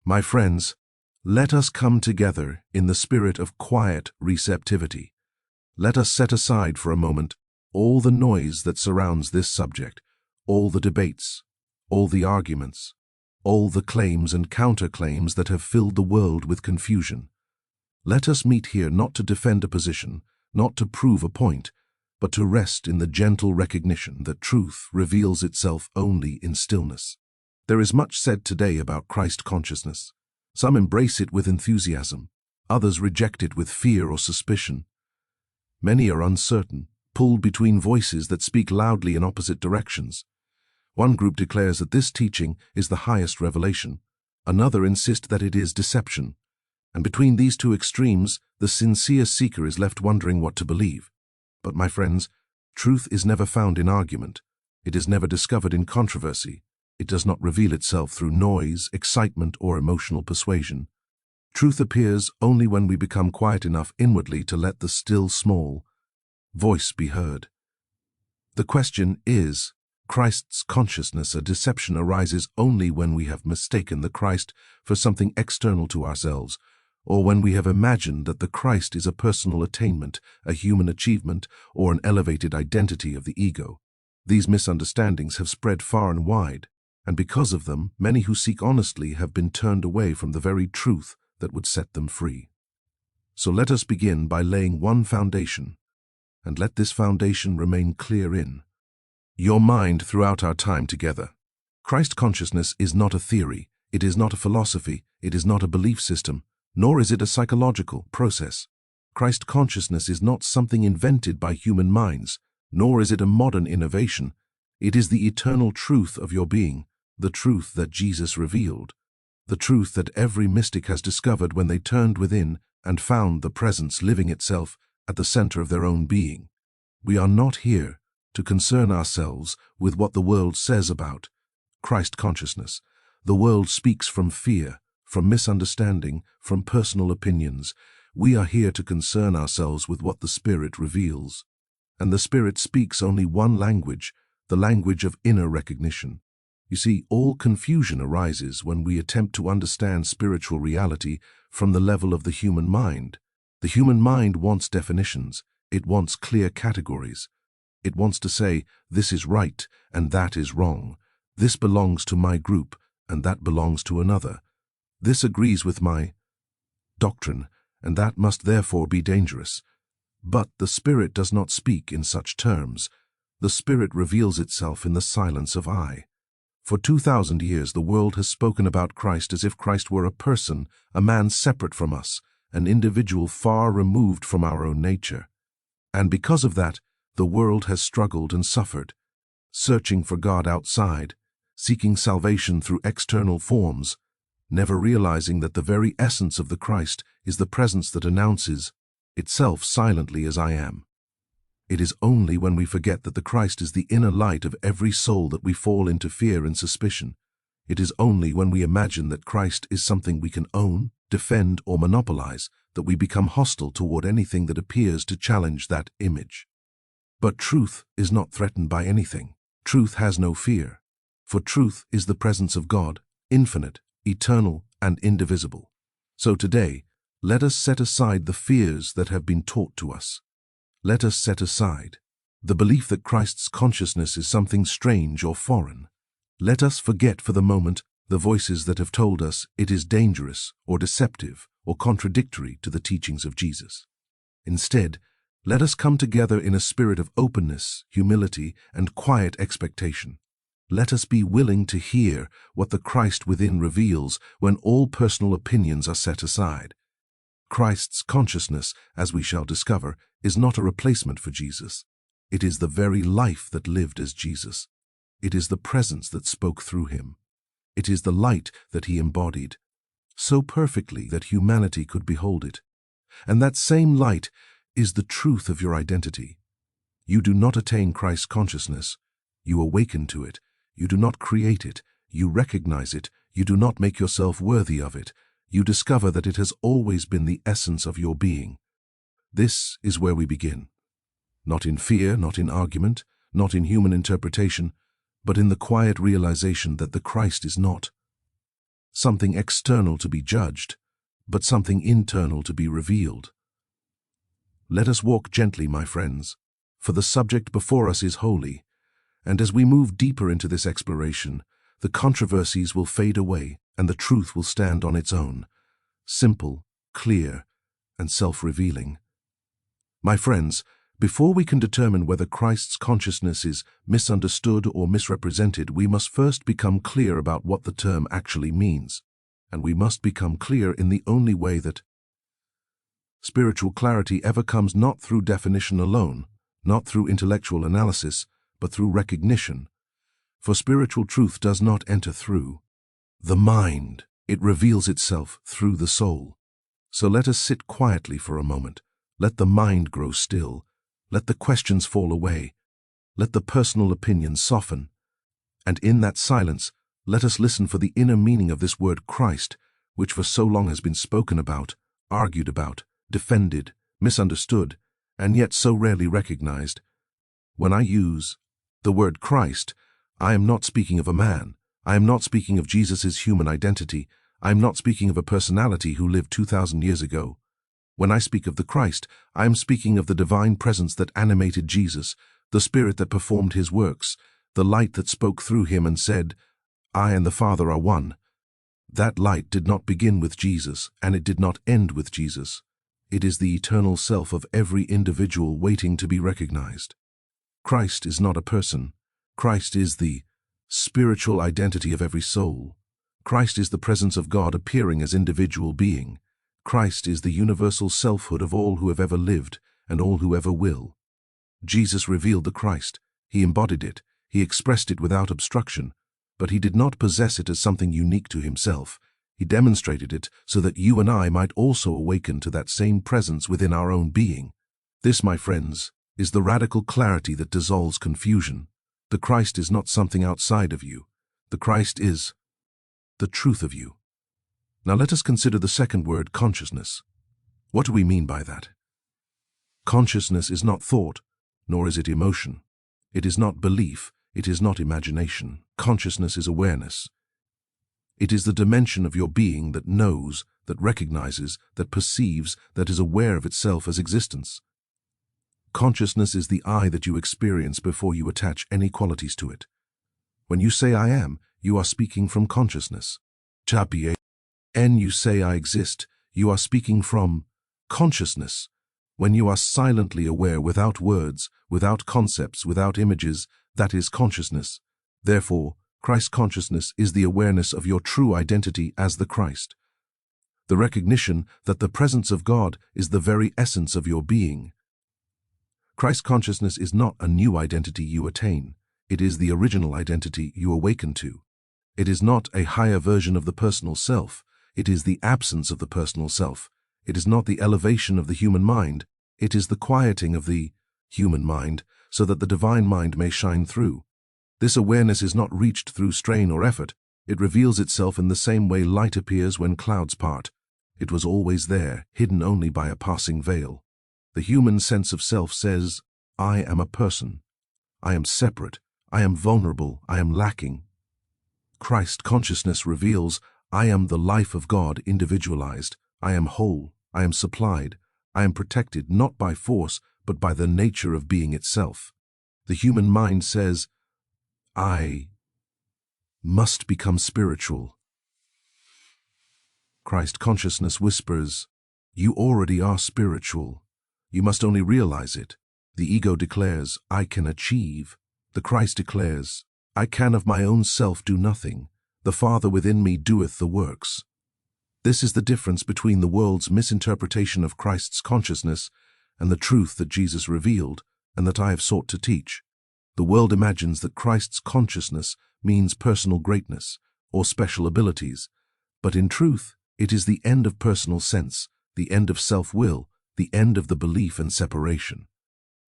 My friends, let us come together in the spirit of quiet receptivity. Let us set aside for a moment all the noise that surrounds this subject, all the debates, all the arguments, all the claims and counterclaims that have filled the world with confusion. Let us meet here not to defend a position, not to prove a point, but to rest in the gentle recognition that truth reveals itself only in stillness. There is much said today about Christ consciousness. Some embrace it with enthusiasm, others reject it with fear or suspicion. Many are uncertain, pulled between voices that speak loudly in opposite directions. One group declares that this teaching is the highest revelation. Another insists that it is deception. And between these two extremes, the sincere seeker is left wondering what to believe. But my friends, truth is never found in argument. It is never discovered in controversy. It does not reveal itself through noise, excitement, or emotional persuasion. Truth appears only when we become quiet enough inwardly to let the still small voice be heard. The question is, Christ's consciousness a deception arises only when we have mistaken the Christ for something external to ourselves, or when we have imagined that the Christ is a personal attainment, a human achievement, or an elevated identity of the ego. These misunderstandings have spread far and wide, and because of them, many who seek honestly have been turned away from the very truth that would set them free. So let us begin by laying one foundation, and let this foundation remain clear in your mind throughout our time together. Christ consciousness is not a theory, it is not a philosophy, it is not a belief system, nor is it a psychological process. Christ consciousness is not something invented by human minds, nor is it a modern innovation. It is the eternal truth of your being, the truth that Jesus revealed, the truth that every mystic has discovered when they turned within and found the presence living itself at the center of their own being. We are not here to concern ourselves with what the world says about Christ consciousness. The world speaks from fear, from misunderstanding, from personal opinions. We are here to concern ourselves with what the Spirit reveals. And the Spirit speaks only one language, the language of inner recognition. You see, all confusion arises when we attempt to understand spiritual reality from the level of the human mind. The human mind wants definitions. It wants clear categories. It wants to say, this is right and that is wrong. This belongs to my group and that belongs to another. This agrees with my doctrine and that must therefore be dangerous. But the Spirit does not speak in such terms. The Spirit reveals itself in the silence of I. For 2,000 years the world has spoken about Christ as if Christ were a person, a man separate from us, an individual far removed from our own nature. And because of that, the world has struggled and suffered, searching for God outside, seeking salvation through external forms, never realizing that the very essence of the Christ is the presence that announces itself silently as I am. It is only when we forget that the Christ is the inner light of every soul that we fall into fear and suspicion. It is only when we imagine that Christ is something we can own, defend, or monopolize that we become hostile toward anything that appears to challenge that image. But truth is not threatened by anything. Truth has no fear, for truth is the presence of God, infinite, eternal, and indivisible. So today, let us set aside the fears that have been taught to us. Let us set aside the belief that Christ's consciousness is something strange or foreign. Let us forget for the moment the voices that have told us it is dangerous or deceptive or contradictory to the teachings of Jesus. Instead, let us come together in a spirit of openness, humility, and quiet expectation. Let us be willing to hear what the Christ within reveals when all personal opinions are set aside. Christ's consciousness, as we shall discover, is not a replacement for Jesus. It is the very life that lived as Jesus. It is the presence that spoke through him. It is the light that he embodied, so perfectly that humanity could behold it. And that same light is the truth of your identity. You do not attain Christ's consciousness. You awaken to it. You do not create it. You recognize it. You do not make yourself worthy of it. You discover that it has always been the essence of your being. This is where we begin. Not in fear, not in argument, not in human interpretation, but in the quiet realization that the Christ is not something external to be judged, but something internal to be revealed. Let us walk gently, my friends, for the subject before us is holy, and as we move deeper into this exploration, the controversies will fade away and the truth will stand on its own, simple, clear, and self-revealing. My friends, before we can determine whether Christ's consciousness is misunderstood or misrepresented, we must first become clear about what the term actually means, and we must become clear in the only way that spiritual clarity ever comes, not through definition alone, not through intellectual analysis, but through recognition. For spiritual truth does not enter through the mind, it reveals itself through the soul. So let us sit quietly for a moment. Let the mind grow still. Let the questions fall away. Let the personal opinions soften. And in that silence, let us listen for the inner meaning of this word Christ, which for so long has been spoken about, argued about, defended, misunderstood, and yet so rarely recognized. When I use the word Christ, I am not speaking of a man. I am not speaking of Jesus' human identity. I am not speaking of a personality who lived 2,000 years ago. When I speak of the Christ, I am speaking of the divine presence that animated Jesus, the Spirit that performed his works, the light that spoke through him and said, "I and the Father are one." That light did not begin with Jesus, and it did not end with Jesus. It is the eternal self of every individual waiting to be recognized. Christ is not a person. Christ is the spiritual identity of every soul. Christ is the presence of God appearing as individual being. Christ is the universal selfhood of all who have ever lived and all who ever will. Jesus revealed the Christ. He embodied it. He expressed it without obstruction. But he did not possess it as something unique to himself. He demonstrated it so that you and I might also awaken to that same presence within our own being. This, my friends, is the radical clarity that dissolves confusion. The Christ is not something outside of you. The Christ is the truth of you. Now let us consider the second word, consciousness. What do we mean by that? Consciousness is not thought, nor is it emotion. It is not belief, it is not imagination. Consciousness is awareness. It is the dimension of your being that knows, that recognizes, that perceives, that is aware of itself as existence. Consciousness is the I that you experience before you attach any qualities to it. When you say I am, you are speaking from consciousness. When you say I exist, you are speaking from consciousness. When you are silently aware without words, without concepts, without images, that is consciousness. Therefore, Christ consciousness is the awareness of your true identity as the Christ. The recognition that the presence of God is the very essence of your being. Christ consciousness is not a new identity you attain. It is the original identity you awaken to. It is not a higher version of the personal self. It is the absence of the personal self. It is not the elevation of the human mind. It is the quieting of the human mind so that the divine mind may shine through. This awareness is not reached through strain or effort. It reveals itself in the same way light appears when clouds part. It was always there, hidden only by a passing veil. The human sense of self says, I am a person. I am separate. I am vulnerable. I am lacking. Christ consciousness reveals, I am the life of God individualized. I am whole. I am supplied. I am protected not by force, but by the nature of being itself. The human mind says, I must become spiritual. Christ consciousness whispers, you already are spiritual. You must only realize it. The ego declares, I can achieve. The Christ declares, I can of my own self do nothing. The Father within me doeth the works. This is the difference between the world's misinterpretation of Christ's consciousness and the truth that Jesus revealed and that I have sought to teach. The world imagines that Christ's consciousness means personal greatness or special abilities, but in truth, it is the end of personal sense, the end of self-will, the end of the belief and separation.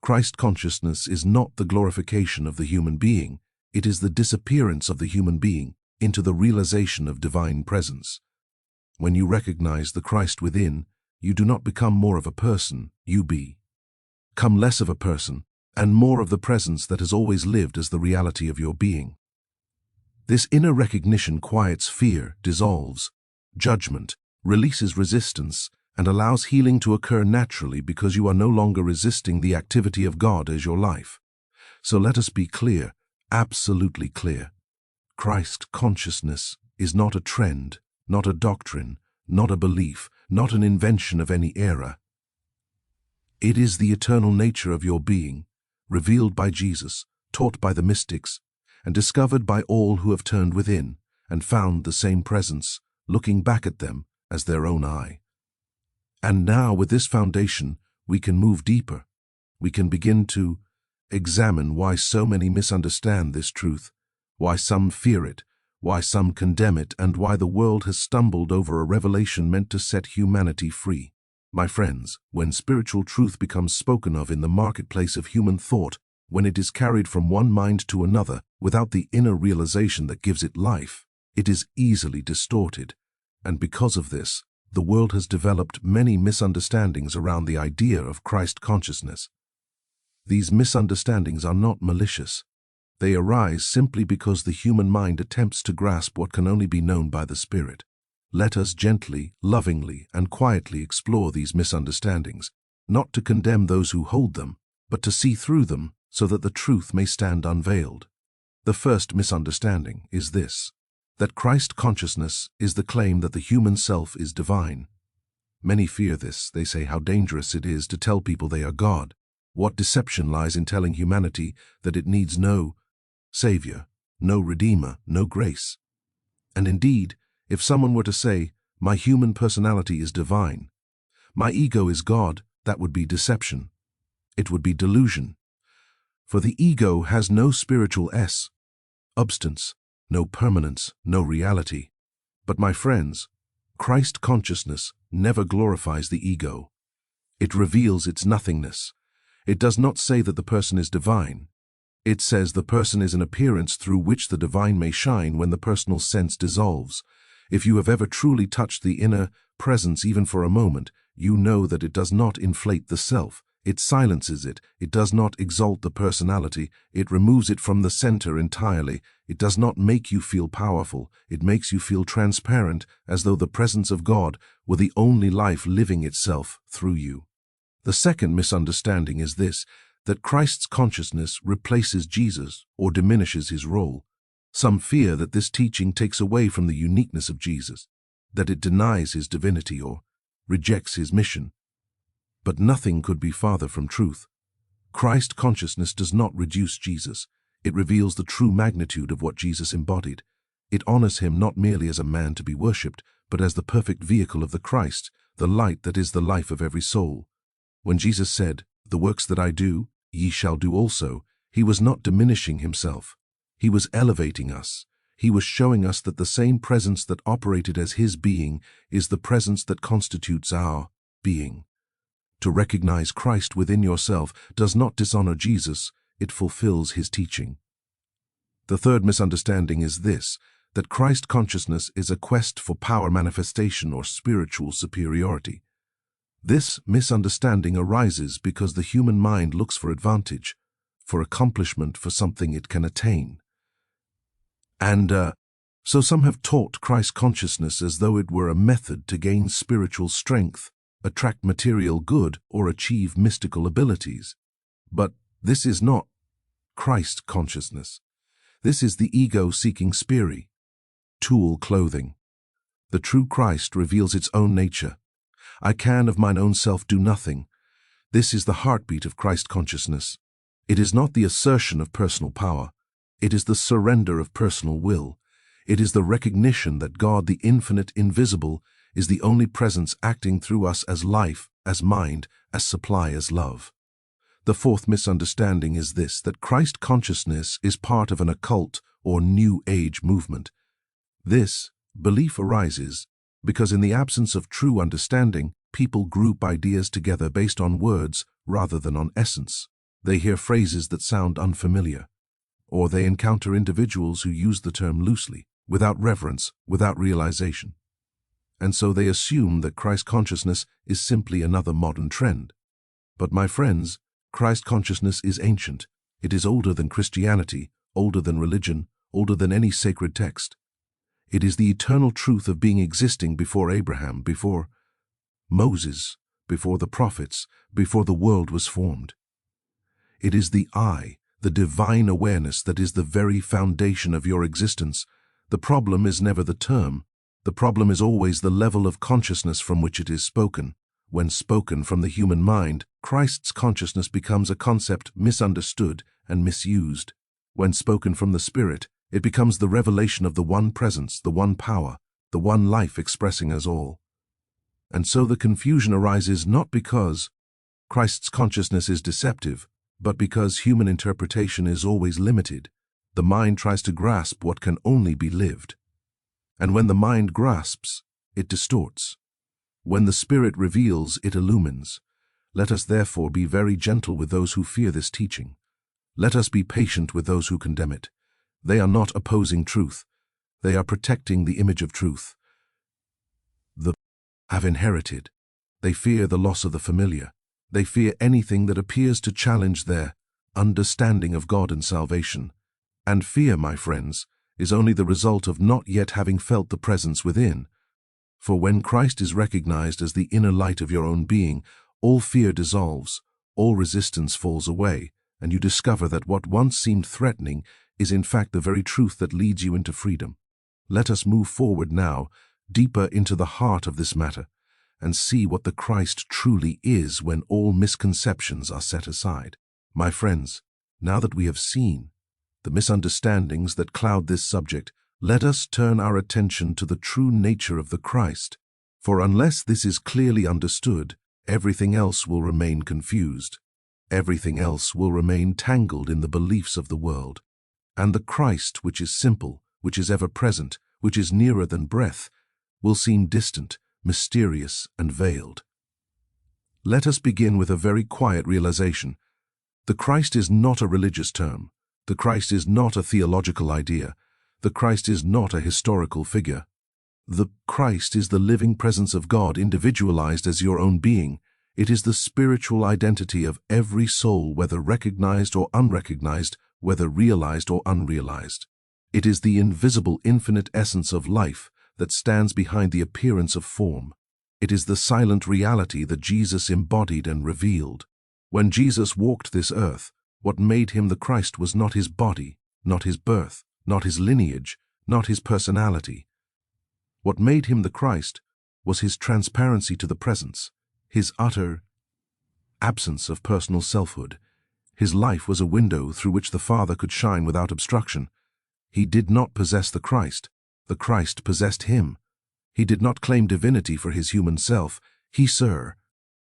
Christ consciousness is not the glorification of the human being, it is the disappearance of the human being into the realization of divine presence. When you recognize the Christ within, you do not become more of a person, you become less of a person, and more of the presence that has always lived as the reality of your being. This inner recognition quiets fear, dissolves judgment, releases resistance, and allows healing to occur naturally because you are no longer resisting the activity of God as your life. So let us be clear, absolutely clear. Christ consciousness is not a trend, not a doctrine, not a belief, not an invention of any era. It is the eternal nature of your being, revealed by Jesus, taught by the mystics, and discovered by all who have turned within and found the same presence, looking back at them as their own eye. And now, with this foundation, we can move deeper. We can begin to examine why so many misunderstand this truth, why some fear it, why some condemn it, and why the world has stumbled over a revelation meant to set humanity free. My friends, when spiritual truth becomes spoken of in the marketplace of human thought, when it is carried from one mind to another without the inner realization that gives it life, it is easily distorted. And because of this, the world has developed many misunderstandings around the idea of Christ consciousness. These misunderstandings are not malicious. They arise simply because the human mind attempts to grasp what can only be known by the Spirit. Let us gently, lovingly, and quietly explore these misunderstandings, not to condemn those who hold them, but to see through them so that the truth may stand unveiled. The first misunderstanding is this: that Christ consciousness is the claim that the human self is divine. Many fear this. They say how dangerous it is to tell people they are God. What deception lies in telling humanity that it needs no Savior, no Redeemer, no grace. And indeed, if someone were to say, my human personality is divine, my ego is God, that would be deception. It would be delusion. For the ego has no spiritual substance, no permanence, no reality. But my friends, Christ consciousness never glorifies the ego. It reveals its nothingness. It does not say that the person is divine. It says the person is an appearance through which the divine may shine when the personal sense dissolves. If you have ever truly touched the inner presence even for a moment, you know that it does not inflate the self. It silences it. It does not exalt the personality. It removes it from the center entirely. It does not make you feel powerful. It makes you feel transparent, as though the presence of God were the only life living itself through you. The second misunderstanding is this: that Christ's consciousness replaces Jesus or diminishes his role. Some fear that this teaching takes away from the uniqueness of Jesus, that it denies his divinity or rejects his mission. But nothing could be farther from truth. Christ consciousness does not reduce Jesus. It reveals the true magnitude of what Jesus embodied. It honors him not merely as a man to be worshipped, but as the perfect vehicle of the Christ, the light that is the life of every soul. When Jesus said, "The works that I do, ye shall do also," he was not diminishing himself. He was elevating us. He was showing us that the same presence that operated as his being is the presence that constitutes our being. To recognize Christ within yourself does not dishonor Jesus, it fulfills his teaching. The third misunderstanding is this: that Christ consciousness is a quest for power manifestation or spiritual superiority. This misunderstanding arises because the human mind looks for advantage, for accomplishment, for something it can attain. And so some have taught Christ consciousness as though it were a method to gain spiritual strength, attract material good, or achieve mystical abilities. But this is not Christ consciousness. This is the ego seeking spiri, tool clothing. The true Christ reveals its own nature. I can of mine own self do nothing. This is the heartbeat of Christ consciousness. It is not the assertion of personal power. It is the surrender of personal will. It is the recognition that God, the infinite, invisible, is the only presence acting through us as life, as mind, as supply, as love. The fourth misunderstanding is this: that Christ consciousness is part of an occult or New Age movement. This belief arises because in the absence of true understanding, people group ideas together based on words rather than on essence. They hear phrases that sound unfamiliar, or they encounter individuals who use the term loosely, without reverence, without realization. And so they assume that Christ consciousness is simply another modern trend. But my friends, Christ consciousness is ancient. It is older than Christianity, older than religion, older than any sacred text. It is the eternal truth of being existing before Abraham, before Moses, before the prophets, before the world was formed. It is the I, the divine awareness that is the very foundation of your existence. The problem is never the term. The problem is always the level of consciousness from which it is spoken. When spoken from the human mind, Christ's consciousness becomes a concept misunderstood and misused. When spoken from the Spirit, it becomes the revelation of the one presence, the one power, the one life expressing us all. And so the confusion arises not because Christ's consciousness is deceptive, but because human interpretation is always limited. The mind tries to grasp what can only be lived. And when the mind grasps, it distorts. When the Spirit reveals, it illumines. Let us therefore be very gentle with those who fear this teaching. Let us be patient with those who condemn it. They are not opposing truth. They are protecting the image of truth. The have inherited. They fear the loss of the familiar. They fear anything that appears to challenge their understanding of God and salvation. And fear, my friends, is only the result of not yet having felt the presence within. For when Christ is recognized as the inner light of your own being, all fear dissolves, all resistance falls away, and you discover that what once seemed threatening is in fact the very truth that leads you into freedom. Let us move forward now, deeper into the heart of this matter, and see what the Christ truly is when all misconceptions are set aside. My friends, now that we have seen the misunderstandings that cloud this subject, let us turn our attention to the true nature of the Christ. For unless this is clearly understood, everything else will remain confused. Everything else will remain tangled in the beliefs of the world. And the Christ, which is simple, which is ever present, which is nearer than breath, will seem distant, mysterious, and veiled. Let us begin with a very quiet realization. The Christ is not a religious term. The Christ is not a theological idea. The Christ is not a historical figure. The Christ is the living presence of God individualized as your own being. It is the spiritual identity of every soul, whether recognized or unrecognized, whether realized or unrealized. It is the invisible infinite essence of life that stands behind the appearance of form. It is the silent reality that Jesus embodied and revealed. When Jesus walked this earth, what made him the Christ was not his body, not his birth, not his lineage, not his personality. What made him the Christ was his transparency to the presence, his utter absence of personal selfhood. His life was a window through which the Father could shine without obstruction. He did not possess the Christ possessed him. He did not claim divinity for his human self. He,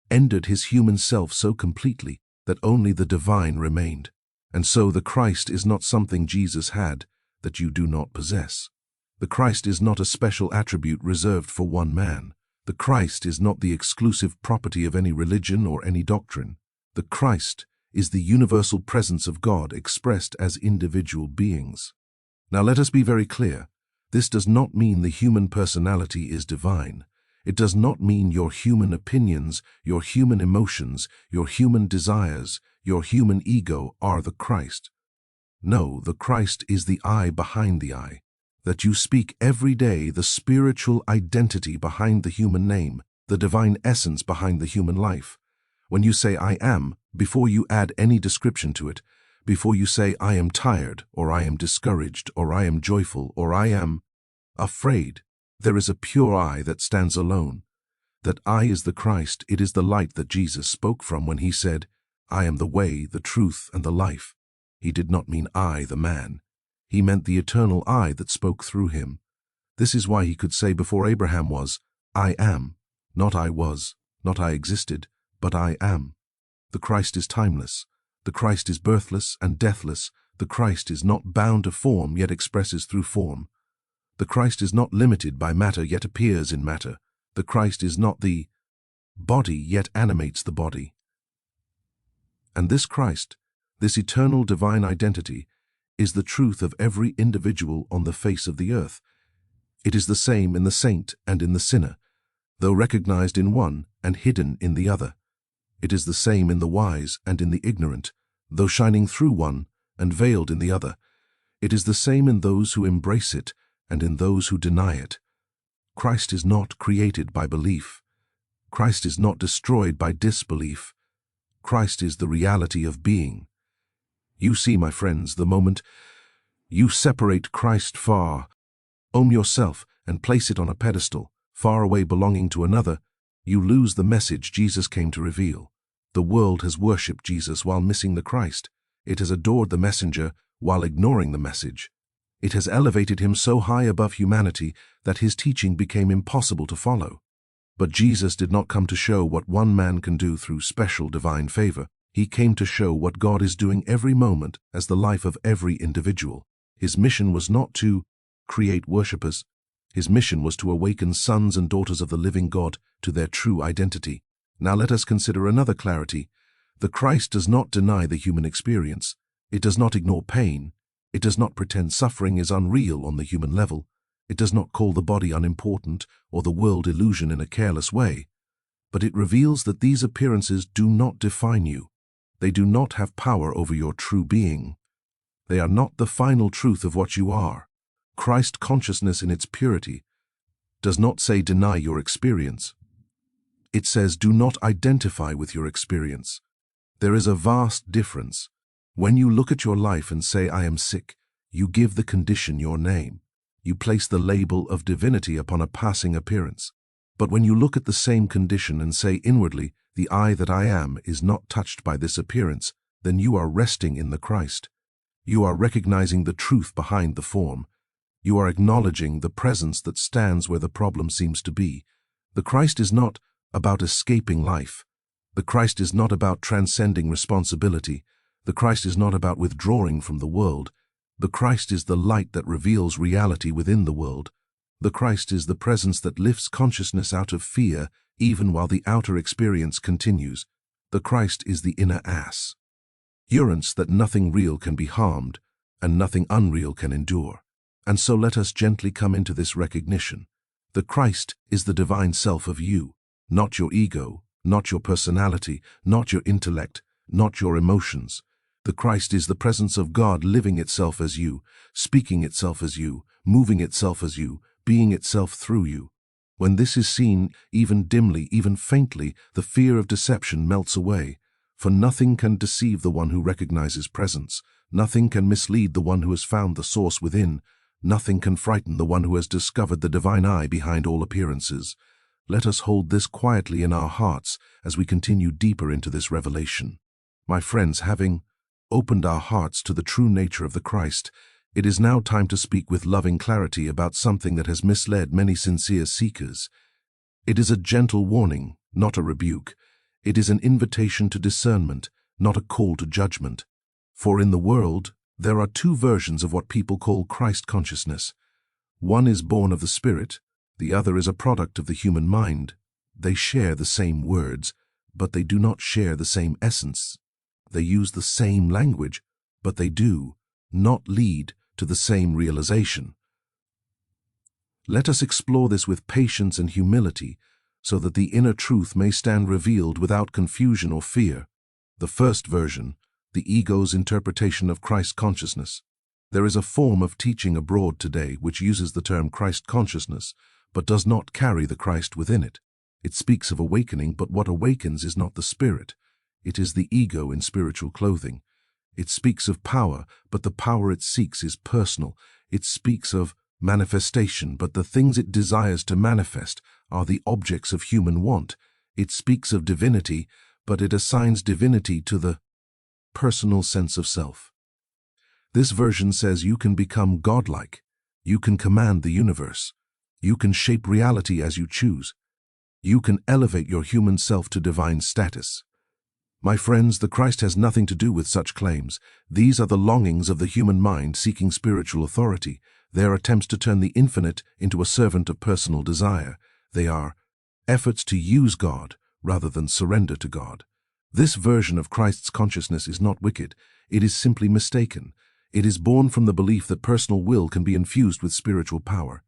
ended his human self so completely that only the divine remained. And so the Christ is not something Jesus had that you do not possess. The Christ is not a special attribute reserved for one man. The Christ is not the exclusive property of any religion or any doctrine. The Christ is the universal presence of God expressed as individual beings. Now let us be very clear. This does not mean the human personality is divine. It does not mean your human opinions, your human emotions, your human desires, your human ego are the Christ. No, the Christ is the I behind the I. That you speak every day the spiritual identity behind the human name, the divine essence behind the human life. When you say I am, before you add any description to it, before you say I am tired, or I am discouraged, or I am joyful, or I am afraid, there is a pure I that stands alone. That I is the Christ. It is the light that Jesus spoke from when he said, I am the way, the truth, and the life. He did not mean I, the man. He meant the eternal I that spoke through him. This is why he could say before Abraham was, I am, not I was, not I existed, but I am. The Christ is timeless. The Christ is birthless and deathless. The Christ is not bound to form, yet expresses through form. The Christ is not limited by matter, yet appears in matter. The Christ is not the body, yet animates the body. And this Christ, this eternal divine identity, is the truth of every individual on the face of the earth. It is the same in the saint and in the sinner, though recognized in one and hidden in the other. It is the same in the wise and in the ignorant, though shining through one and veiled in the other. It is the same in those who embrace it and in those who deny it. Christ is not created by belief. Christ is not destroyed by disbelief. Christ is the reality of being. You see, my friends, the moment you separate Christ from yourself and place it on a pedestal, far away belonging to another, you lose the message Jesus came to reveal. The world has worshipped Jesus while missing the Christ. It has adored the messenger while ignoring the message. It has elevated him so high above humanity that his teaching became impossible to follow. But Jesus did not come to show what one man can do through special divine favor. He came to show what God is doing every moment as the life of every individual. His mission was not to create worshippers. His mission was to awaken sons and daughters of the living God to their true identity. Now let us consider another clarity. The Christ does not deny the human experience. It does not ignore pain. It does not pretend suffering is unreal on the human level. It does not call the body unimportant or the world illusion in a careless way. But it reveals that these appearances do not define you. They do not have power over your true being. They are not the final truth of what you are. Christ consciousness in its purity does not say deny your experience. It says do not identify with your experience. There is a vast difference. When you look at your life and say, I am sick, you give the condition your name. You place the label of divinity upon a passing appearance. But when you look at the same condition and say inwardly, the I that I am is not touched by this appearance, then you are resting in the Christ. You are recognizing the truth behind the form. You are acknowledging the presence that stands where the problem seems to be. The Christ is not about escaping life. The Christ is not about transcending responsibility. The Christ is not about withdrawing from the world. The Christ is the light that reveals reality within the world. The Christ is the presence that lifts consciousness out of fear even while the outer experience continues. The Christ is the inner assurance that nothing real can be harmed and nothing unreal can endure. And so let us gently come into this recognition. The Christ is the divine self of you, not your ego, not your personality, not your intellect, not your emotions. The Christ is the presence of God living itself as you, speaking itself as you, moving itself as you, being itself through you. When this is seen, even dimly, even faintly, the fear of deception melts away. For nothing can deceive the one who recognizes presence. Nothing can mislead the one who has found the source within. Nothing can frighten the one who has discovered the divine eye behind all appearances. Let us hold this quietly in our hearts as we continue deeper into this revelation. My friends, having opened our hearts to the true nature of the Christ, it is now time to speak with loving clarity about something that has misled many sincere seekers. It is a gentle warning, not a rebuke. It is an invitation to discernment, not a call to judgment. For in the world, there are two versions of what people call Christ consciousness. One is born of the Spirit, the other is a product of the human mind. They share the same words, but they do not share the same essence. They use the same language, but they do not lead to the same realization. Let us explore this with patience and humility, so that the inner truth may stand revealed without confusion or fear. The first version, the ego's interpretation of Christ consciousness. There is a form of teaching abroad today which uses the term Christ consciousness, but does not carry the Christ within it. It speaks of awakening, but what awakens is not the spirit. It is the ego in spiritual clothing. It speaks of power, but the power it seeks is personal. It speaks of manifestation, but the things it desires to manifest are the objects of human want. It speaks of divinity, but it assigns divinity to the personal sense of self. This version says you can become godlike. You can command the universe. You can shape reality as you choose. You can elevate your human self to divine status. My friends, the Christ has nothing to do with such claims. These are the longings of the human mind seeking spiritual authority. They are attempts to turn the infinite into a servant of personal desire. They are efforts to use God rather than surrender to God. This version of Christ's consciousness is not wicked. It is simply mistaken. It is born from the belief that personal will can be infused with spiritual power.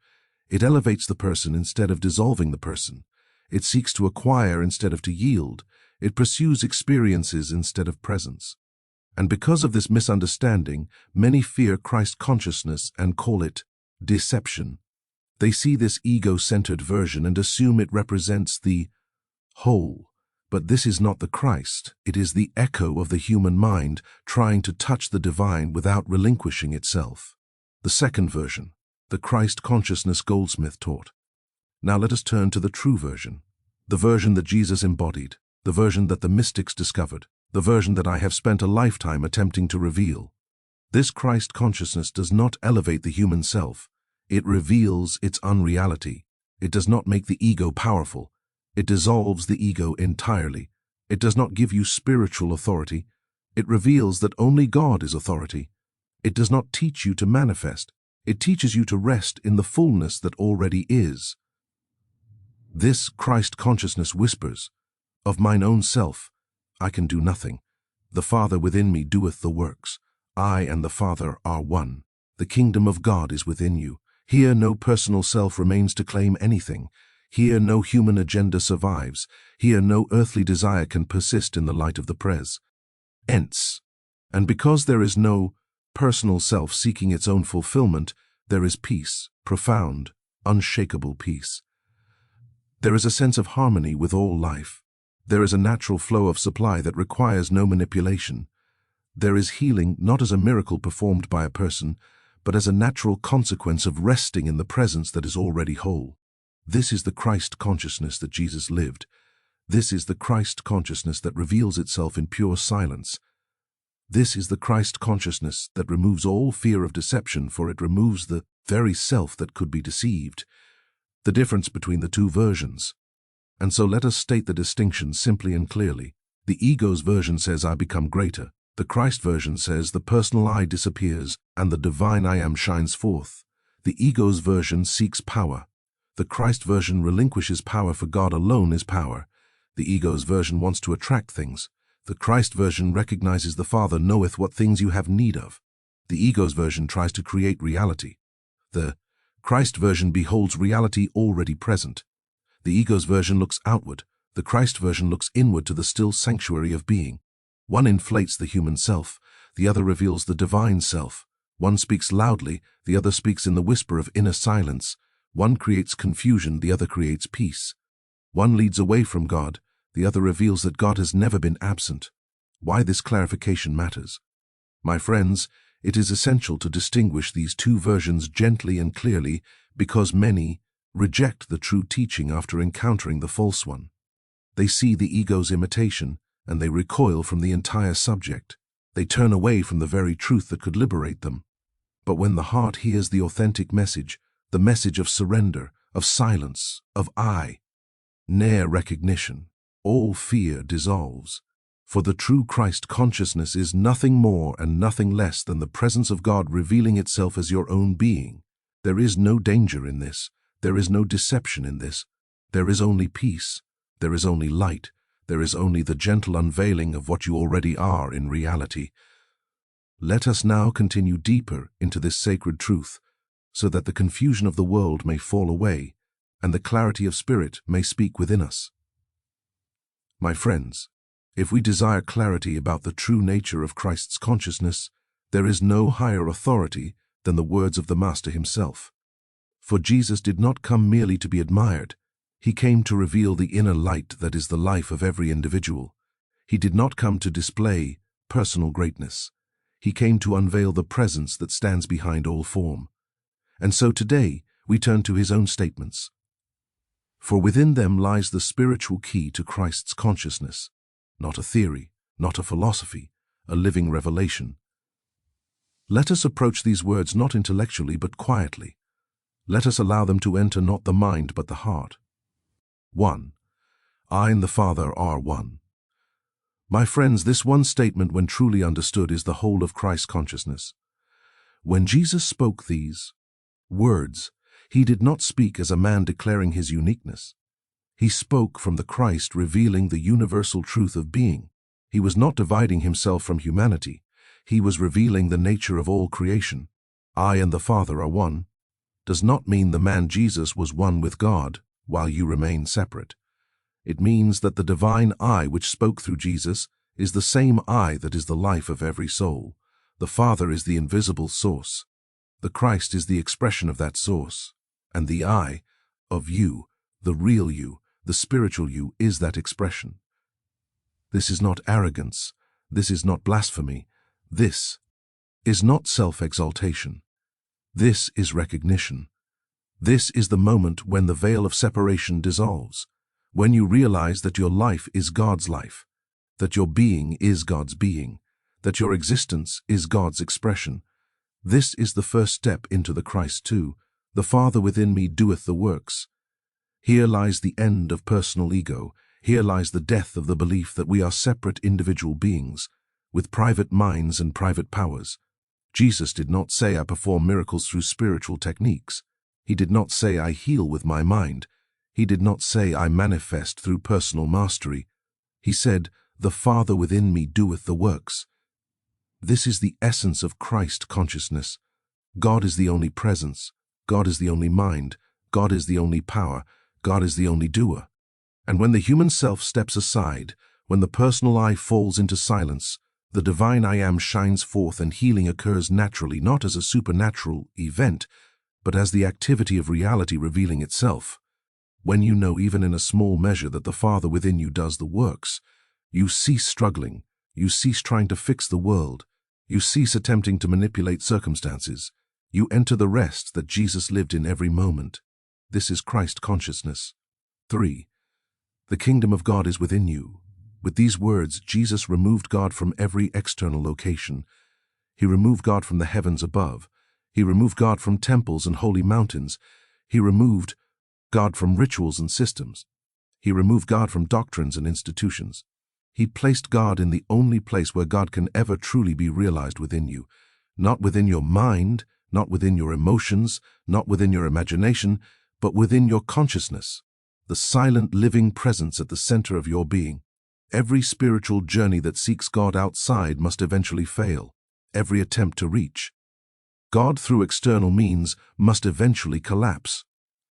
It elevates the person instead of dissolving the person. It seeks to acquire instead of to yield. It pursues experiences instead of presence. And because of this misunderstanding, many fear Christ consciousness and call it deception. They see this ego-centered version and assume it represents the whole. But this is not the Christ. It is the echo of the human mind trying to touch the divine without relinquishing itself. The second version, the Christ consciousness Goldsmith taught. Now let us turn to the true version, the version that Jesus embodied, the version that the mystics discovered, the version that I have spent a lifetime attempting to reveal. This Christ consciousness does not elevate the human self. It reveals its unreality. It does not make the ego powerful. It dissolves the ego entirely. It does not give you spiritual authority. It reveals that only God is authority. It does not teach you to manifest. It teaches you to rest in the fullness that already is. This Christ consciousness whispers, "Of mine own self, I can do nothing. The Father within me doeth the works. I and the Father are one. The kingdom of God is within you. Here no personal self remains to claim anything. Here no human agenda survives. Here no earthly desire can persist in the light of the pres. Hence. And because there is no personal self seeking its own fulfillment, there is peace, profound, unshakable peace. There is a sense of harmony with all life. There is a natural flow of supply that requires no manipulation. There is healing not as a miracle performed by a person, but as a natural consequence of resting in the presence that is already whole. This is the Christ consciousness that Jesus lived. This is the Christ consciousness that reveals itself in pure silence. This is the Christ consciousness that removes all fear of deception, for it removes the very self that could be deceived. The difference between the two versions. And so let us state the distinction simply and clearly. The ego's version says I become greater. The Christ version says the personal I disappears and the divine I am shines forth. The ego's version seeks power. The Christ version relinquishes power, for God alone is power. The ego's version wants to attract things. The Christ version recognizes the Father knoweth what things you have need of. The ego's version tries to create reality. The Christ version beholds reality already present. The ego's version looks outward. The Christ version looks inward to the still sanctuary of being. One inflates the human self. The other reveals the divine self. One speaks loudly. The other speaks in the whisper of inner silence. One creates confusion. The other creates peace. One leads away from God. The other reveals that God has never been absent. Why this clarification matters. My friends, it is essential to distinguish these two versions gently and clearly, because many reject the true teaching after encountering the false one. They see the ego's imitation, and they recoil from the entire subject. They turn away from the very truth that could liberate them. But when the heart hears the authentic message, the message of surrender, of silence, of I, ne'er recognition, all fear dissolves. For the true Christ consciousness is nothing more and nothing less than the presence of God revealing itself as your own being. There is no danger in this. There is no deception in this. There is only peace. There is only light. There is only the gentle unveiling of what you already are in reality. Let us now continue deeper into this sacred truth, so that the confusion of the world may fall away, and the clarity of spirit may speak within us. My friends, if we desire clarity about the true nature of Christ's consciousness, there is no higher authority than the words of the Master himself. For Jesus did not come merely to be admired. He came to reveal the inner light that is the life of every individual. He did not come to display personal greatness. He came to unveil the presence that stands behind all form. And so today we turn to his own statements. For within them lies the spiritual key to Christ's consciousness, not a theory, not a philosophy, a living revelation. Let us approach these words not intellectually but quietly. Let us allow them to enter not the mind but the heart. 1. I and the Father are one. My friends, this one statement, when truly understood, is the whole of Christ's consciousness. When Jesus spoke these words, he did not speak as a man declaring his uniqueness. He spoke from the Christ revealing the universal truth of being. He was not dividing himself from humanity. He was revealing the nature of all creation. I and the Father are one does not mean the man Jesus was one with God while you remain separate. It means that the divine I which spoke through Jesus is the same I that is the life of every soul. The Father is the invisible source. The Christ is the expression of that source. And the I of you, the real you, the spiritual you, is that expression. This is not arrogance. This is not blasphemy. This is not self-exaltation. This is recognition. This is the moment when the veil of separation dissolves, when you realize that your life is God's life, that your being is God's being, that your existence is God's expression. This is the first step into the Christ too. The Father within me doeth the works. Here lies the end of personal ego. Here lies the death of the belief that we are separate individual beings, with private minds and private powers. Jesus did not say, I perform miracles through spiritual techniques. He did not say, I heal with my mind. He did not say, I manifest through personal mastery. He said, the Father within me doeth the works. This is the essence of Christ consciousness. God is the only presence. God is the only mind. God is the only power. God is the only doer. And when the human self steps aside, when the personal I falls into silence, the divine I am shines forth and healing occurs naturally, not as a supernatural event, but as the activity of reality revealing itself. When you know even in a small measure that the Father within you does the works, you cease struggling, you cease trying to fix the world, you cease attempting to manipulate circumstances, you enter the rest that Jesus lived in every moment. This is Christ consciousness. 3. The kingdom of God is within you. With these words, Jesus removed God from every external location. He removed God from the heavens above. He removed God from temples and holy mountains. He removed God from rituals and systems. He removed God from doctrines and institutions. He placed God in the only place where God can ever truly be realized within you, not within your mind, not within your emotions, not within your imagination, but within your consciousness, the silent living presence at the center of your being. Every spiritual journey that seeks God outside must eventually fail. Every attempt to reach God through external means must eventually collapse.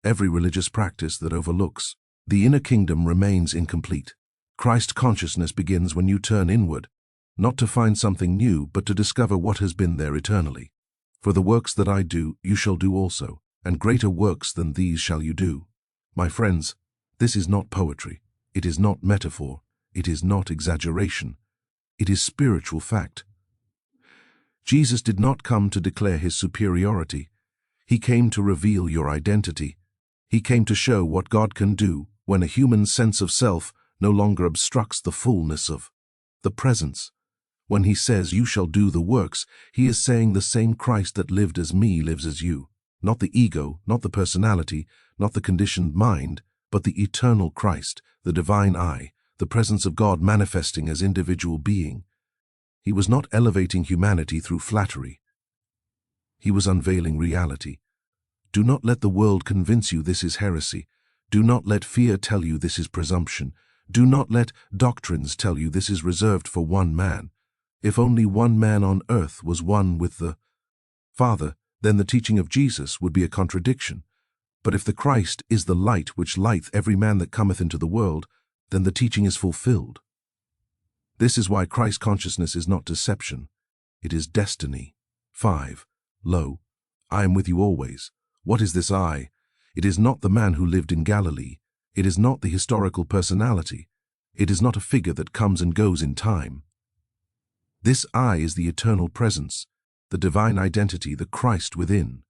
Every religious practice that overlooks the inner kingdom remains incomplete. Christ consciousness begins when you turn inward, not to find something new, but to discover what has been there eternally. For the works that I do, you shall do also, and greater works than these shall you do. My friends, this is not poetry. It is not metaphor. It is not exaggeration. It is spiritual fact. Jesus did not come to declare his superiority. He came to reveal your identity. He came to show what God can do when a human sense of self no longer obstructs the fullness of the presence. When he says, you shall do the works, he is saying the same Christ that lived as me lives as you. Not the ego, not the personality, not the conditioned mind, but the eternal Christ, the divine I, the presence of God manifesting as individual being. He was not elevating humanity through flattery. He was unveiling reality. Do not let the world convince you this is heresy. Do not let fear tell you this is presumption. Do not let doctrines tell you this is reserved for one man. If only one man on earth was one with the Father, then the teaching of Jesus would be a contradiction. But if the Christ is the light which lighteth every man that cometh into the world, then the teaching is fulfilled. This is why Christ consciousness is not deception. It is destiny. 5. Lo, I am with you always. What is this I? It is not the man who lived in Galilee. It is not the historical personality. It is not a figure that comes and goes in time. This I is the eternal presence, the divine identity, the Christ within.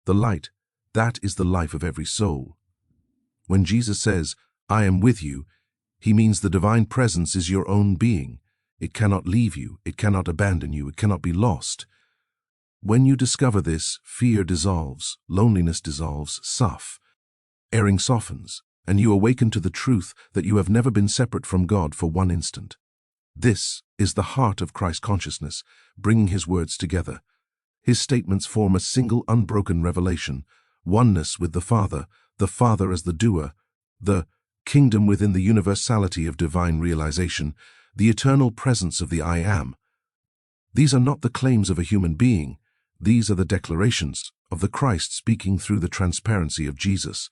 The light, that is the life of every soul. When Jesus says, I am with you, he means the divine presence is your own being. It cannot leave you, it cannot abandon you, it cannot be lost. When you discover this, fear dissolves, loneliness dissolves, erring softens, and you awaken to the truth that you have never been separate from God for one instant. This is the heart of Christ consciousness, bringing his words together. His statements form a single unbroken revelation, oneness with the Father as the doer, the kingdom within the universality of divine realization, the eternal presence of the I Am. These are not the claims of a human being. These are the declarations of the Christ speaking through the transparency of Jesus.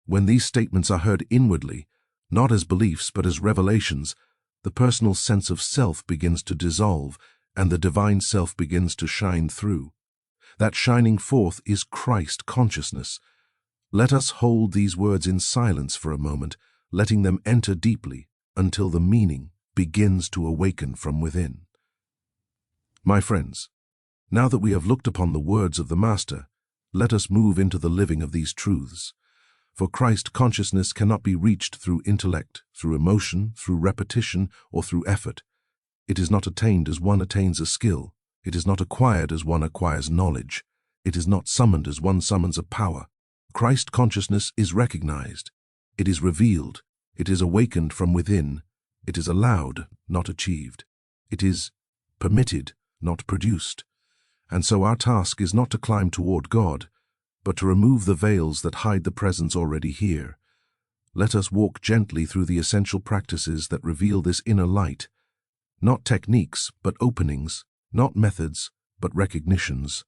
When these statements are heard inwardly, not as beliefs but as revelations, the personal sense of self begins to dissolve, and the divine self begins to shine through. That shining forth is Christ consciousness. Let us hold these words in silence for a moment, letting them enter deeply until the meaning begins to awaken from within. My friends, now that we have looked upon the words of the Master, let us move into the living of these truths. For Christ consciousness cannot be reached through intellect, through emotion, through repetition, or through effort. It is not attained as one attains a skill. It is not acquired as one acquires knowledge. It is not summoned as one summons a power. Christ consciousness is recognized. It is revealed. It is awakened from within. It is allowed, not achieved. It is permitted, not produced. And so our task is not to climb toward God, but to remove the veils that hide the presence already here. Let us walk gently through the essential practices that reveal this inner light. Not techniques, but openings. Not methods, but recognitions.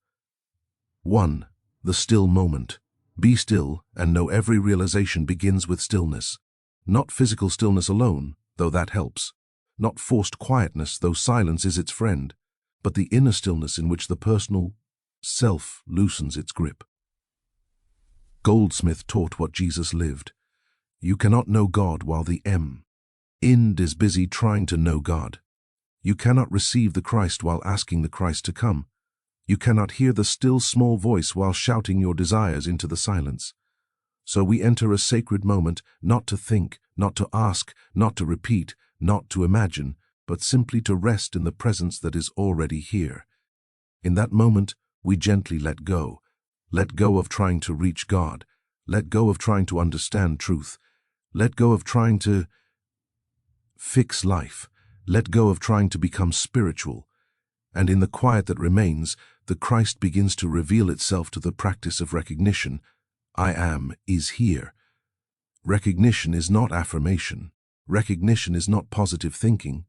1. The still moment. Be still and know every realization begins with stillness. Not physical stillness alone, though that helps. Not forced quietness, though silence is its friend, but the inner stillness in which the personal self loosens its grip. Goldsmith taught what Jesus lived. You cannot know God while the Ind is busy trying to know God. You cannot receive the Christ while asking the Christ to come. You cannot hear the still small voice while shouting your desires into the silence. So we enter a sacred moment, not to think, not to ask, not to repeat, not to imagine, but simply to rest in the presence that is already here. In that moment, we gently let go. Let go of trying to reach God. Let go of trying to understand truth. Let go of trying to fix life. Let go of trying to become spiritual. And in the quiet that remains, the Christ begins to reveal itself to the practice of recognition. I am is here. Recognition is not affirmation. Recognition is not positive thinking.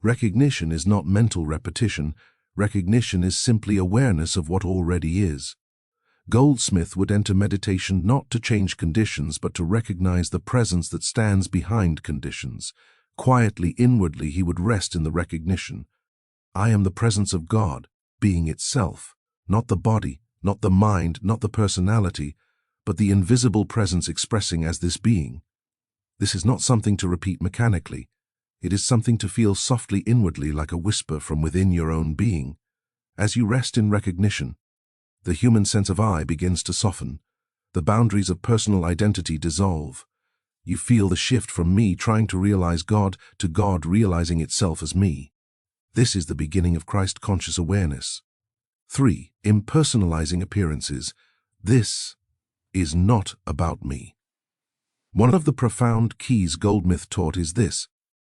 Recognition is not mental repetition. Recognition is simply awareness of what already is. Goldsmith would enter meditation not to change conditions, but to recognize the presence that stands behind conditions. Quietly, inwardly, he would rest in the recognition. I am the presence of God, being itself, not the body, not the mind, not the personality, but the invisible presence expressing as this being. This is not something to repeat mechanically. It is something to feel softly inwardly, like a whisper from within your own being. As you rest in recognition, the human sense of I begins to soften. The boundaries of personal identity dissolve. You feel the shift from me trying to realize God to God realizing itself as me. This is the beginning of Christ-conscious awareness. 3. Impersonalizing appearances. This is not about me. One of the profound keys Goldsmith taught is this.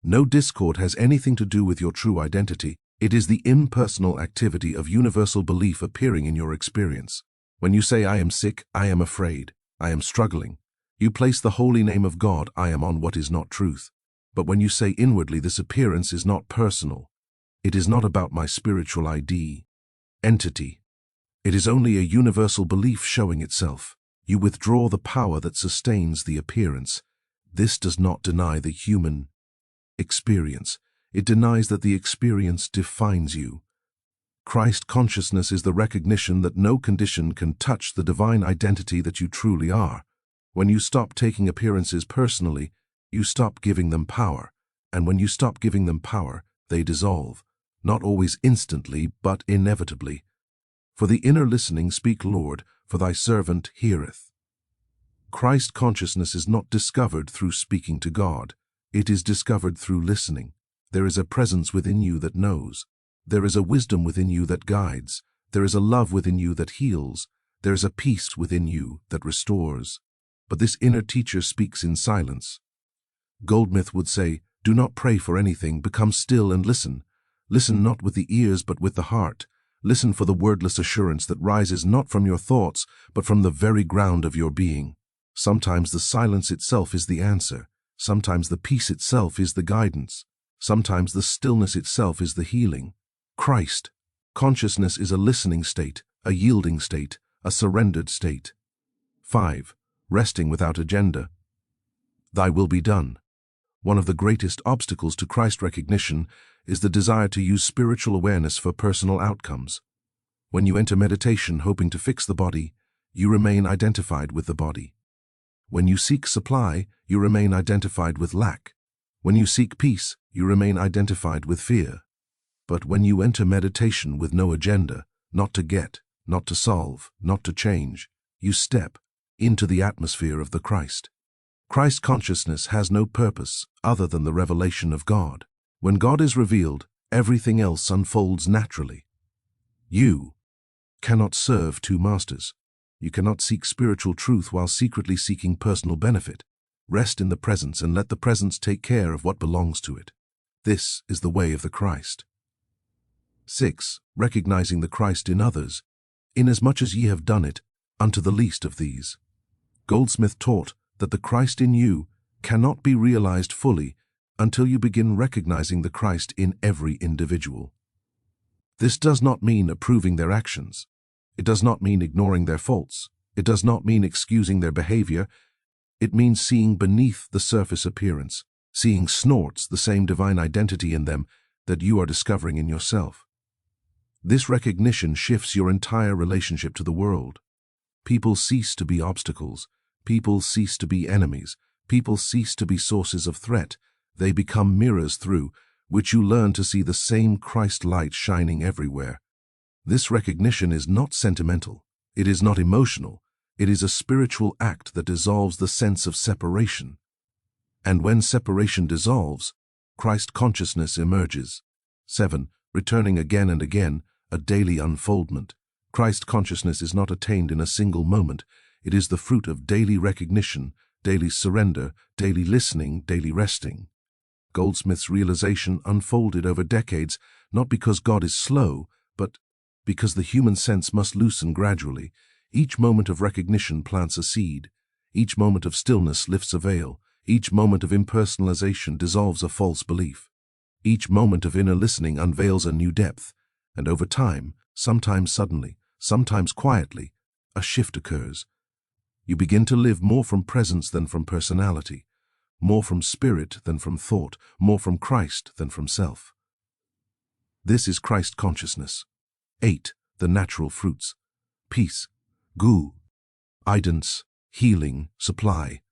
No discord has anything to do with your true identity. It is the impersonal activity of universal belief appearing in your experience. When you say, I am sick, I am afraid, I am struggling, you place the holy name of God, I am, on what is not truth. But when you say inwardly, this appearance is not personal. It is not about my spiritual entity. It is only a universal belief showing itself. You withdraw the power that sustains the appearance. This does not deny the human experience. It denies that the experience defines you. Christ consciousness is the recognition that no condition can touch the divine identity that you truly are. When you stop taking appearances personally, you stop giving them power. And when you stop giving them power, they dissolve. Not always instantly, but inevitably. For the inner listening speak, Lord, for thy servant heareth. Christ consciousness is not discovered through speaking to God. It is discovered through listening. There is a presence within you that knows. There is a wisdom within you that guides. There is a love within you that heals. There is a peace within you that restores. But this inner teacher speaks in silence. Goldsmith would say, do not pray for anything, become still and listen. Listen not with the ears but with the heart. Listen for the wordless assurance that rises not from your thoughts, but from the very ground of your being. Sometimes the silence itself is the answer. Sometimes the peace itself is the guidance. Sometimes the stillness itself is the healing. Christ consciousness is a listening state, a yielding state, a surrendered state. 5. Resting without agenda. Thy will be done. One of the greatest obstacles to Christ recognition is the desire to use spiritual awareness for personal outcomes. When you enter meditation hoping to fix the body, you remain identified with the body. When you seek supply, you remain identified with lack. When you seek peace, you remain identified with fear. But when you enter meditation with no agenda, not to get, not to solve, not to change, you step into the atmosphere of the Christ. Christ consciousness has no purpose other than the revelation of God. When God is revealed, everything else unfolds naturally. You cannot serve two masters. You cannot seek spiritual truth while secretly seeking personal benefit. Rest in the presence and let the presence take care of what belongs to it. This is the way of the Christ. 6. Recognizing the Christ in others. Inasmuch as ye have done it unto the least of these. Goldsmith taught that the Christ in you cannot be realized fully until you begin recognizing the Christ in every individual. This does not mean approving their actions. It does not mean ignoring their faults. It does not mean excusing their behavior. It means seeing beneath the surface appearance, seeing snorts the same divine identity in them that you are discovering in yourself. This recognition shifts your entire relationship to the world. People cease to be obstacles. People cease to be enemies. People cease to be sources of threat. They become mirrors through which you learn to see the same Christ light shining everywhere. This recognition is not sentimental. It is not emotional. It is a spiritual act that dissolves the sense of separation. And when separation dissolves, Christ consciousness emerges. 7. Returning again and again, a daily unfoldment. Christ consciousness is not attained in a single moment. It is the fruit of daily recognition, daily surrender, daily listening, daily resting. Goldsmith's realization unfolded over decades, not because God is slow, but because the human sense must loosen gradually. Each moment of recognition plants a seed. Each moment of stillness lifts a veil. Each moment of impersonalization dissolves a false belief. Each moment of inner listening unveils a new depth. And over time, sometimes suddenly, sometimes quietly, a shift occurs. You begin to live more from presence than from personality, more from spirit than from thought, more from Christ than from self. This is Christ consciousness. 8. The natural fruits. Peace, guidance, healing, supply.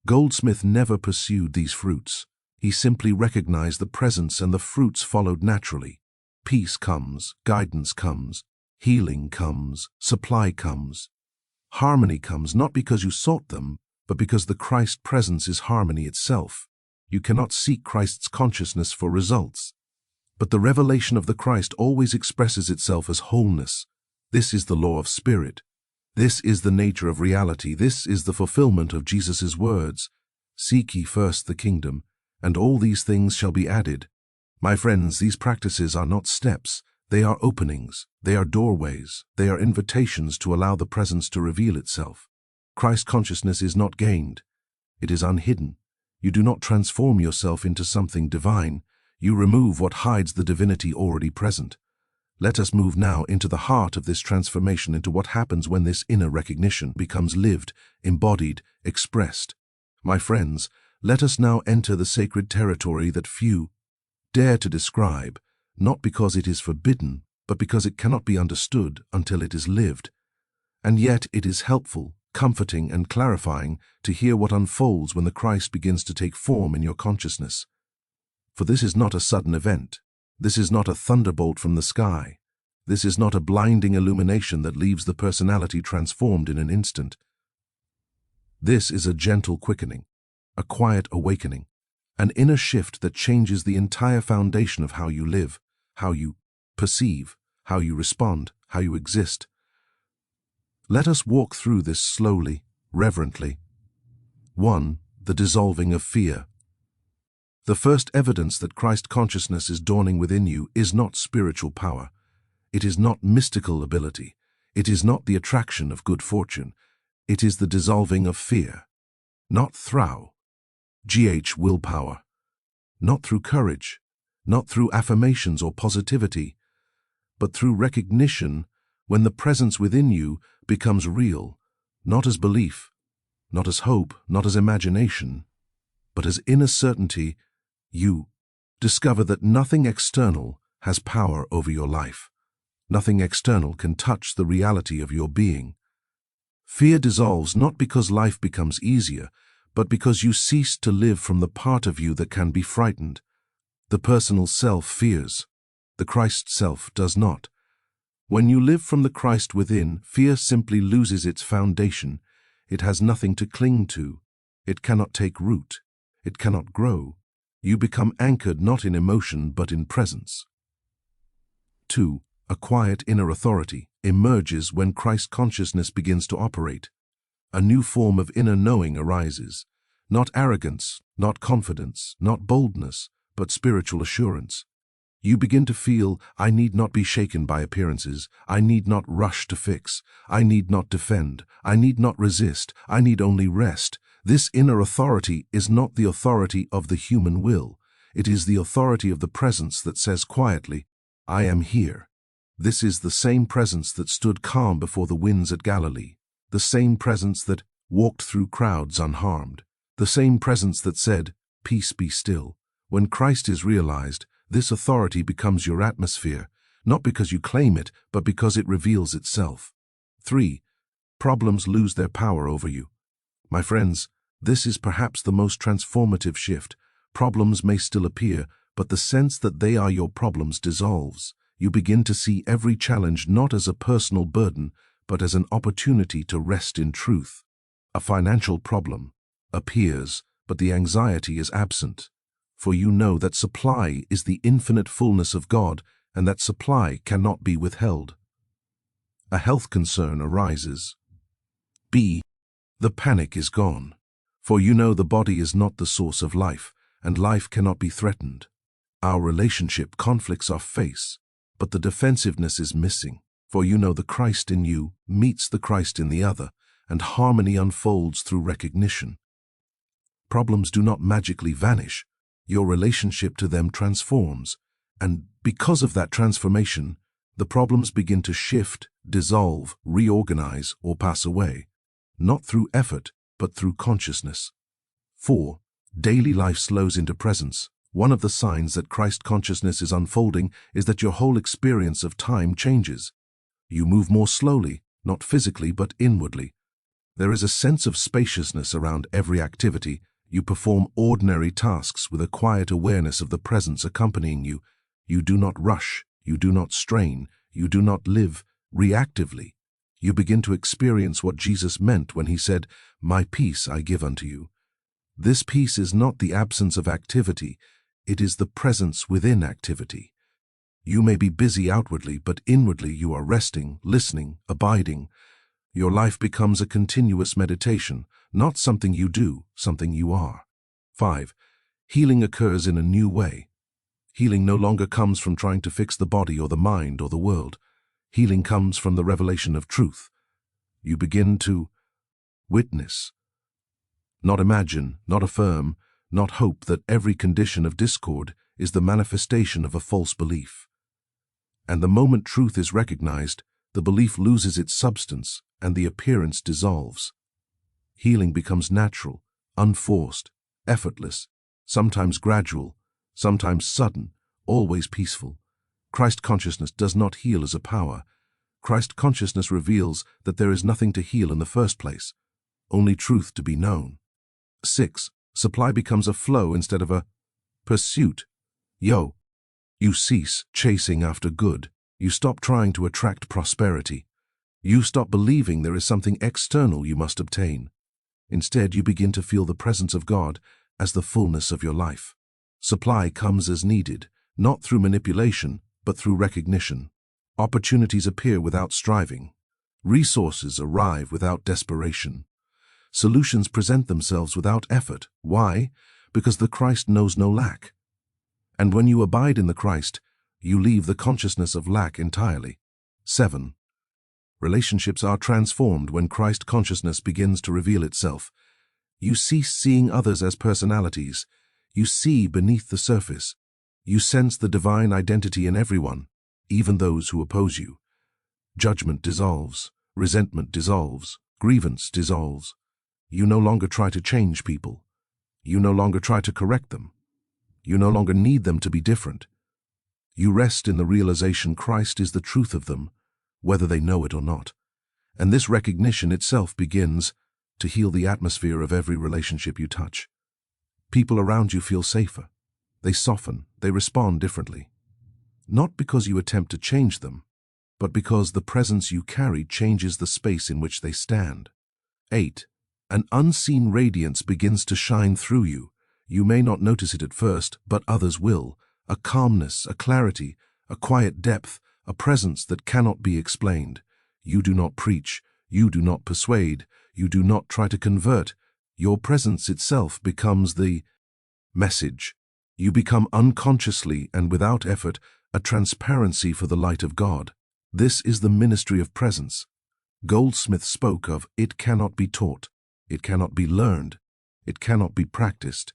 Goldsmith never pursued these fruits. He simply recognized the presence and the fruits followed naturally. Peace comes, guidance comes, healing comes, supply comes. Harmony comes not because you sought them, but because the Christ presence is harmony itself. You cannot seek Christ's consciousness for results. But the revelation of the Christ always expresses itself as wholeness. This is the law of spirit. This is the nature of reality. This is the fulfillment of Jesus' words. Seek ye first the kingdom, and all these things shall be added. My friends, these practices are not steps. They are openings. They are doorways. They are invitations to allow the presence to reveal itself. Christ consciousness is not gained. It is unhidden. You do not transform yourself into something divine. You remove what hides the divinity already present. Let us move now into the heart of this transformation, into what happens when this inner recognition becomes lived, embodied, expressed. My friends, let us now enter the sacred territory that few dare to describe, not because it is forbidden, but because it cannot be understood until it is lived. And yet it is helpful, comforting, and clarifying to hear what unfolds when the Christ begins to take form in your consciousness. For this is not a sudden event. This is not a thunderbolt from the sky. This is not a blinding illumination that leaves the personality transformed in an instant. This is a gentle quickening, a quiet awakening, an inner shift that changes the entire foundation of how you live, how you perceive, how you respond, how you exist. Let us walk through this slowly, reverently. 1. The dissolving of fear. The first evidence that Christ consciousness is dawning within you is not spiritual power. It is not mystical ability. It is not the attraction of good fortune. It is the dissolving of fear. Not through willpower. Not through courage. Not through affirmations or positivity. But through recognition, when the presence within you becomes real, not as belief, not as hope, not as imagination, but as inner certainty. You discover that nothing external has power over your life. Nothing external can touch the reality of your being. Fear dissolves not because life becomes easier, but because you cease to live from the part of you that can be frightened. The personal self fears. The Christ self does not. When you live from the Christ within, fear simply loses its foundation. It has nothing to cling to. It cannot take root. It cannot grow. You become anchored not in emotion but in presence. 2. A quiet inner authority emerges when Christ consciousness begins to operate. A new form of inner knowing arises. Not arrogance, not confidence, not boldness, but spiritual assurance. You begin to feel, I need not be shaken by appearances. I need not rush to fix. I need not defend. I need not resist. I need only rest. This inner authority is not the authority of the human will. It is the authority of the presence that says quietly, I am here. This is the same presence that stood calm before the winds at Galilee, the same presence that walked through crowds unharmed, the same presence that said, peace be still. When Christ is realized, this authority becomes your atmosphere, not because you claim it, but because it reveals itself. 3. Problems lose their power over you. My friends, this is perhaps the most transformative shift. Problems may still appear, but the sense that they are your problems dissolves. You begin to see every challenge not as a personal burden, but as an opportunity to rest in truth. A financial problem appears, but the anxiety is absent. For you know that supply is the infinite fullness of God, and that supply cannot be withheld. A health concern arises. B. The panic is gone. For you know the body is not the source of life, and life cannot be threatened. Our relationship conflicts are face, but the defensiveness is missing. For you know the Christ in you meets the Christ in the other, and harmony unfolds through recognition. Problems do not magically vanish. Your relationship to them transforms, and because of that transformation, the problems begin to shift, dissolve, reorganize, or pass away, not through effort, but through consciousness. 4. Daily life slows into presence. One of the signs that Christ consciousness is unfolding is that your whole experience of time changes. You move more slowly, not physically but inwardly. There is a sense of spaciousness around every activity. You perform ordinary tasks with a quiet awareness of the presence accompanying you. You do not rush, you do not strain, you do not live reactively. You begin to experience what Jesus meant when he said, "My peace I give unto you." This peace is not the absence of activity, it is the presence within activity. You may be busy outwardly, but inwardly you are resting, listening, abiding. Your life becomes a continuous meditation, not something you do, something you are. 5. Healing occurs in a new way. Healing no longer comes from trying to fix the body or the mind or the world. Healing comes from the revelation of truth. You begin to witness, not imagine, not affirm, not hope that every condition of discord is the manifestation of a false belief. And the moment truth is recognized, the belief loses its substance and the appearance dissolves. Healing becomes natural, unforced, effortless, sometimes gradual, sometimes sudden, always peaceful. Christ consciousness does not heal as a power. Christ consciousness reveals that there is nothing to heal in the first place, only truth to be known. 6. Supply becomes a flow instead of a pursuit. You cease chasing after good. You stop trying to attract prosperity. You stop believing there is something external you must obtain. Instead, you begin to feel the presence of God as the fullness of your life. Supply comes as needed, not through manipulation, but through recognition. Opportunities appear without striving. Resources arrive without desperation. Solutions present themselves without effort. Why? Because the Christ knows no lack. And when you abide in the Christ, you leave the consciousness of lack entirely. 7. Relationships are transformed when Christ consciousness begins to reveal itself. You cease seeing others as personalities. You see beneath the surface. You sense the divine identity in everyone, even those who oppose you. Judgment dissolves, resentment dissolves, grievance dissolves. You no longer try to change people. You no longer try to correct them. You no longer need them to be different. You rest in the realization Christ is the truth of them, whether they know it or not. And this recognition itself begins to heal the atmosphere of every relationship you touch. People around you feel safer. They soften, they respond differently. Not because you attempt to change them, but because the presence you carry changes the space in which they stand. 8. An unseen radiance begins to shine through you. You may not notice it at first, but others will. A calmness, a clarity, a quiet depth, a presence that cannot be explained. You do not preach, you do not persuade, you do not try to convert. Your presence itself becomes the message. You become unconsciously and without effort a transparency for the light of God. This is the ministry of presence. Goldsmith spoke of it cannot be taught, it cannot be learned, it cannot be practiced.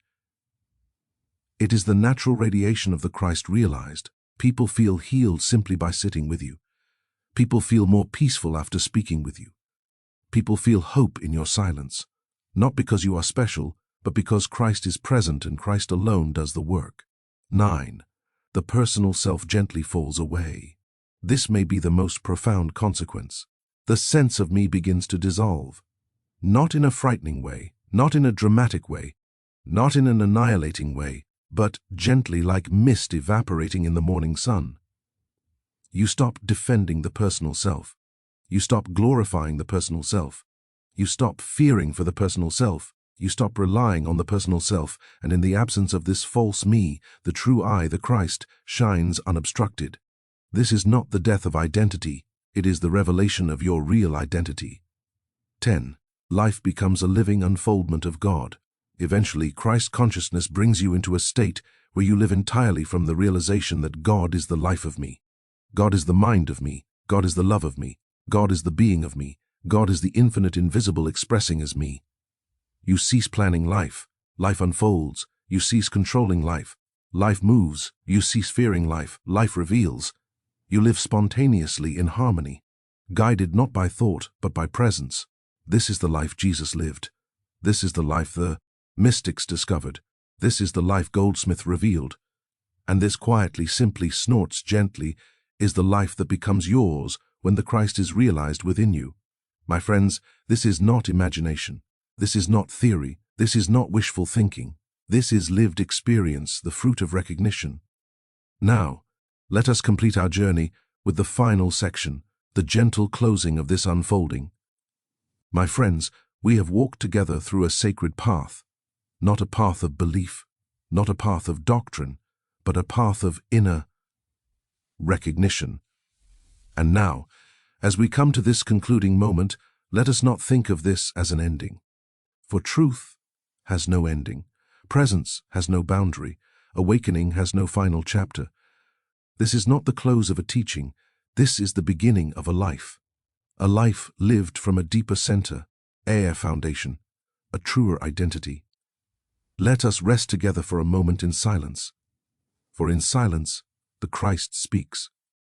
It is the natural radiation of the Christ realized. People feel healed simply by sitting with you. People feel more peaceful after speaking with you. People feel hope in your silence, not because you are special, but because Christ is present and Christ alone does the work. 9. The personal self gently falls away. This may be the most profound consequence. The sense of me begins to dissolve. Not in a frightening way, not in a dramatic way, not in an annihilating way, but gently like mist evaporating in the morning sun. You stop defending the personal self. You stop glorifying the personal self. You stop fearing for the personal self. You stop relying on the personal self, and in the absence of this false me, the true I, the Christ, shines unobstructed. This is not the death of identity, it is the revelation of your real identity. 10. Life becomes a living unfoldment of God. Eventually, Christ consciousness brings you into a state where you live entirely from the realization that God is the life of me. God is the mind of me. God is the love of me. God is the being of me. God is the infinite invisible expressing as me. You cease planning life. Life unfolds. You cease controlling life. Life moves. You cease fearing life. Life reveals. You live spontaneously in harmony, guided not by thought, but by presence. This is the life Jesus lived. This is the life the mystics discovered. This is the life Goldsmith revealed. And this quietly, simply snorts gently is the life that becomes yours when the Christ is realized within you. My friends, this is not imagination. This is not theory. This is not wishful thinking. This is lived experience, the fruit of recognition. Now, let us complete our journey with the final section, the gentle closing of this unfolding. My friends, we have walked together through a sacred path, not a path of belief, not a path of doctrine, but a path of inner recognition. And now, as we come to this concluding moment, let us not think of this as an ending. For truth has no ending. Presence has no boundary. Awakening has no final chapter. This is not the close of a teaching. This is the beginning of a life lived from a deeper center, a foundation, a truer identity. Let us rest together for a moment in silence. For in silence, the Christ speaks.